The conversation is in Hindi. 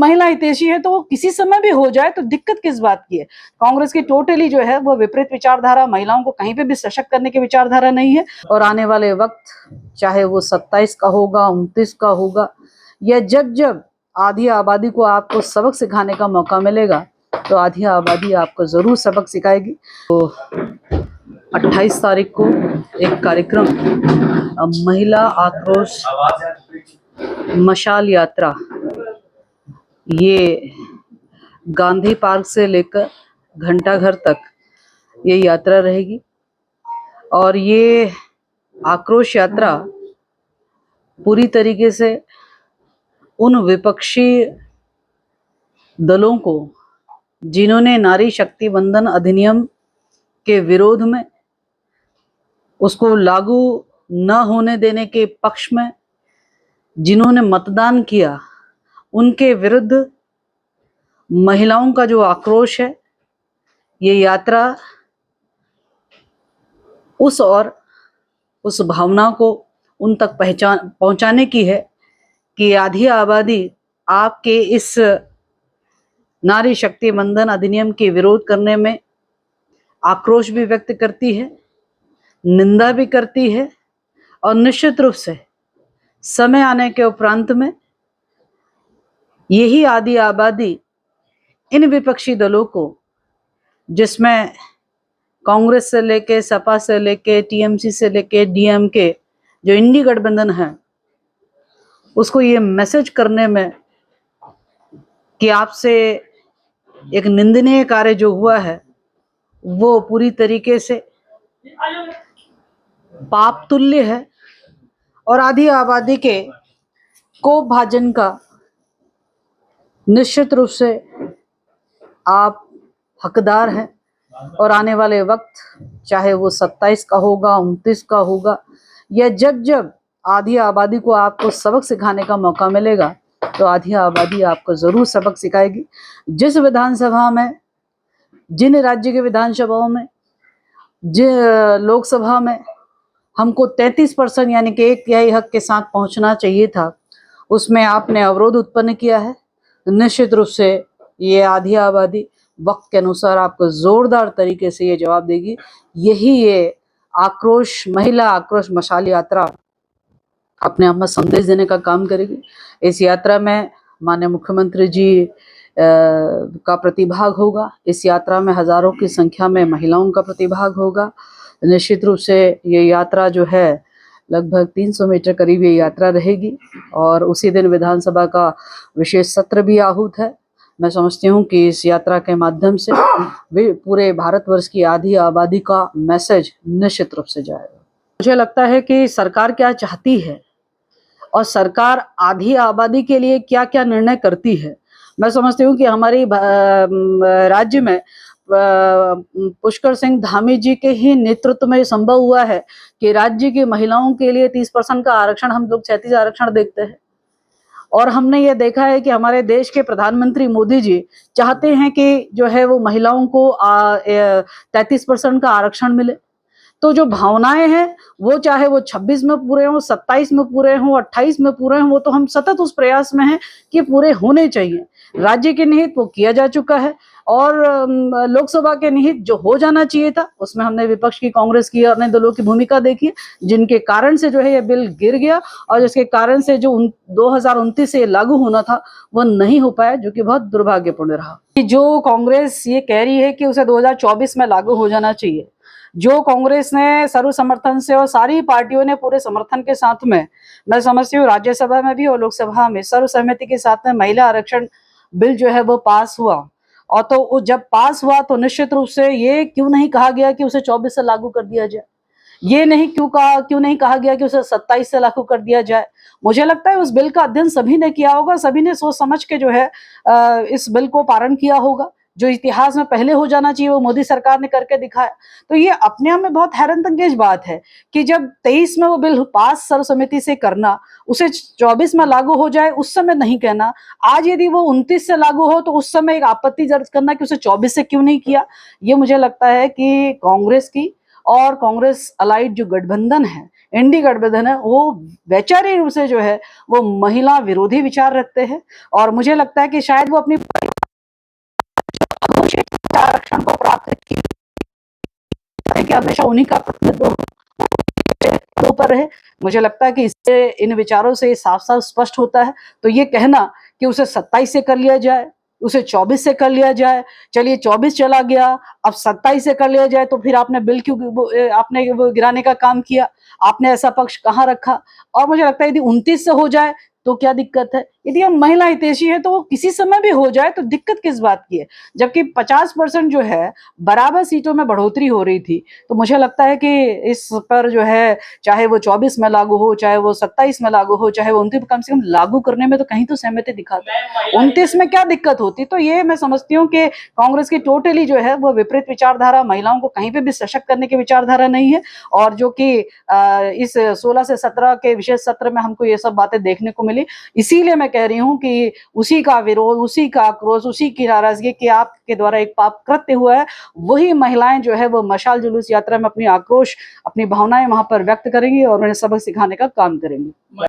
महिला हितैषी है तो वो किसी समय भी हो जाए तो दिक्कत किस बात की है। कांग्रेस की टोटली जो है वो विपरीत विचारधारा, महिलाओं को कहीं पे भी सशक्त करने की विचारधारा नहीं है। और आने वाले वक्त चाहे वो 27 का होगा, 29 का होगा, या जब जब आधी आबादी को आपको सबक सिखाने का मौका मिलेगा तो आधी आबादी आपको जरूर सबक सिखाएगी। तो 28 तारीख को एक कार्यक्रम महिला आक्रोश मशाल यात्रा, ये गांधी पार्क से लेकर घंटाघर तक ये यात्रा रहेगी। और ये आक्रोश यात्रा पूरी तरीके से उन विपक्षी दलों को जिन्होंने नारी शक्ति बंधन अधिनियम के विरोध में, उसको लागू न होने देने के पक्ष में जिन्होंने मतदान किया, उनके विरुद्ध महिलाओं का जो आक्रोश है, ये यात्रा उस भावना को उन तक पहुंचाने की है कि आधी आबादी आपके इस नारी शक्ति बंधन अधिनियम के विरोध करने में आक्रोश भी व्यक्त करती है, निंदा भी करती है, और निश्चित रूप से समय आने के उपरांत में यही आधी आबादी इन विपक्षी दलों को, जिसमें कांग्रेस से लेके, सपा से लेके, टीएमसी से लेके डीएमके, जो इंडी गठबंधन है, उसको ये मैसेज करने में कि आपसे एक निंदनीय कार्य जो हुआ है वो पूरी तरीके से पाप तुल्य है और आधी आबादी के कोप भाजन का निश्चित रूप से आप हकदार हैं। और आने वाले वक्त चाहे वो 27 का होगा, 29 का होगा, या जब जब आधी आबादी को आपको सबक सिखाने का मौका मिलेगा तो आधी आबादी आपको जरूर सबक सिखाएगी। जिस विधानसभा में, जिन राज्य के विधानसभाओं में, लोकसभा में हमको 33% यानी कि 1/3 हक के साथ पहुंचना चाहिए था, उसमें आपने अवरोध उत्पन्न किया है। निश्चित रूप से ये आधी आबादी वक्त के अनुसार आपको जोरदार तरीके से ये जवाब देगी। यही ये आक्रोश, महिला आक्रोश मशाल यात्रा अपने आप में संदेश देने का काम करेगी। इस यात्रा में माननीय मुख्यमंत्री जी का प्रतिभाग होगा। इस यात्रा में हजारों की संख्या में महिलाओं का प्रतिभाग होगा। निश्चित रूप से ये यात्रा जो है लगभग 300 मीटर करीब ये यात्रा रहेगी और उसी दिन विधानसभा का विशेष सत्र भी आहूत है। मैं समझती हूँ कि इस यात्रा के माध्यम से पूरे भारतवर्ष की आधी आबादी का मैसेज निश्चित रूप से जाएगा। मुझे लगता है कि सरकार क्या चाहती है और सरकार आधी आबादी के लिए क्या क्या निर्णय करती है। मैं समझती हूँ कि हमारी राज्य में पुष्कर सिंह धामी जी के ही नेतृत्व में संभव हुआ है कि राज्य की महिलाओं के लिए 30% का आरक्षण, हम लोग 36 आरक्षण देखते हैं। और हमने ये देखा है कि हमारे देश के प्रधानमंत्री मोदी जी चाहते हैं कि जो है वो महिलाओं को 33% का आरक्षण मिले। तो जो भावनाएं हैं वो चाहे वो 26 में पूरे हों, 27 में पूरे हों, 28 में पूरे हों, वो तो हम सतत उस प्रयास में हैं कि पूरे होने चाहिए। राज्य के निहित वो किया जा चुका है और लोकसभा के निहित जो हो जाना चाहिए था उसमें हमने विपक्ष की, कांग्रेस की, अन्य दलों की भूमिका देखी, जिनके कारण से जो है ये बिल गिर गया और जिसके कारण से जो 2029 से लागू होना था वो नहीं हो पाया, जो कि बहुत दुर्भाग्यपूर्ण रहा। जो कांग्रेस ये कह रही है कि उसे 2024 में लागू हो जाना चाहिए, जो कांग्रेस ने सर्व समर्थन से और सारी पार्टियों ने पूरे समर्थन के साथ में, मैं समझती हूँ राज्यसभा में भी और लोकसभा में सर्वसहमति के साथ में महिला आरक्षण बिल जो है वो पास हुआ। और तो जब पास हुआ तो निश्चित रूप से ये क्यों नहीं कहा गया कि उसे 24 से लागू कर दिया जाए, ये क्यों नहीं कहा गया कि उसे 27 से लागू कर दिया जाए। मुझे लगता है उस बिल का अध्ययन सभी ने किया होगा, सभी ने सोच समझ के जो है इस बिल को पारण किया होगा। जो इतिहास में पहले हो जाना चाहिए वो मोदी सरकार ने करके दिखाया। तो ये अपने आप में बहुत हैरतअंगेज बात है कि जब 23 में वो बिल पास सर्वसम्मति से करना, उसे 24 में लागू हो जाए उस समय नहीं कहना, आज यदि वो 29 से लागू हो तो उस समय एक आपत्ति दर्ज करना कि उसे 24 से क्यों नहीं किया। ये मुझे लगता है कि कांग्रेस की और कांग्रेस अलाइड जो गठबंधन है, एनडी गठबंधन है, वो वैचारिक रूप से जो है वो महिला विरोधी विचार रखते हैं। और मुझे लगता है कि शायद वो अपनी आरक्षण को प्राप्त किया कि हमेशा उन्हीं का ऊपर रहे। मुझे लगता है कि इससे, इन विचारों से साफ साफ स्पष्ट होता है। तो ये कहना कि उसे 27 से कर लिया जाए, उसे 24 से कर लिया जाए, चलिए 24 चला गया, अब 27 से कर लिया जाए, तो फिर आपने बिल क्यों, आपने वो गिराने का काम किया, आपने ऐसा पक्ष कहाँ रखा। और मुझे लगता है यदि 29 से हो जाए तो क्या दिक्कत है, यदि हम महिला हितैषी है तो वो किसी समय भी हो जाए तो दिक्कत किस बात की है। जबकि 50% जो है बराबर सीटों में बढ़ोतरी हो रही थी। तो मुझे लगता है कि इस पर जो है, चाहे वो 24 में लागू हो, चाहे वो 27 में लागू हो, चाहे वो 29, कम से कम लागू करने में तो कहीं तो सहमति दिखाते। 29 में क्या दिक्कत होती। तो ये मैं समझती हूँ कि कांग्रेस की टोटली जो है वो विपरीत विचारधारा, महिलाओं को कहीं पे भी सशक्त करने की विचारधारा नहीं है। और जो कि इस 16 से 17 के विशेष सत्र में हमको ये सब बातें देखने को मिली। इसीलिए मैं कह रही हूँ कि उसी का विरोध, उसी का आक्रोश, उसी की नाराजगी कि आपके द्वारा एक पाप कृत्य हुआ है, वही महिलाएं जो है वो मशाल जुलूस यात्रा में अपनी आक्रोश, अपनी भावनाएं वहां पर व्यक्त करेंगी और उन्हें सबक सिखाने का काम करेंगी।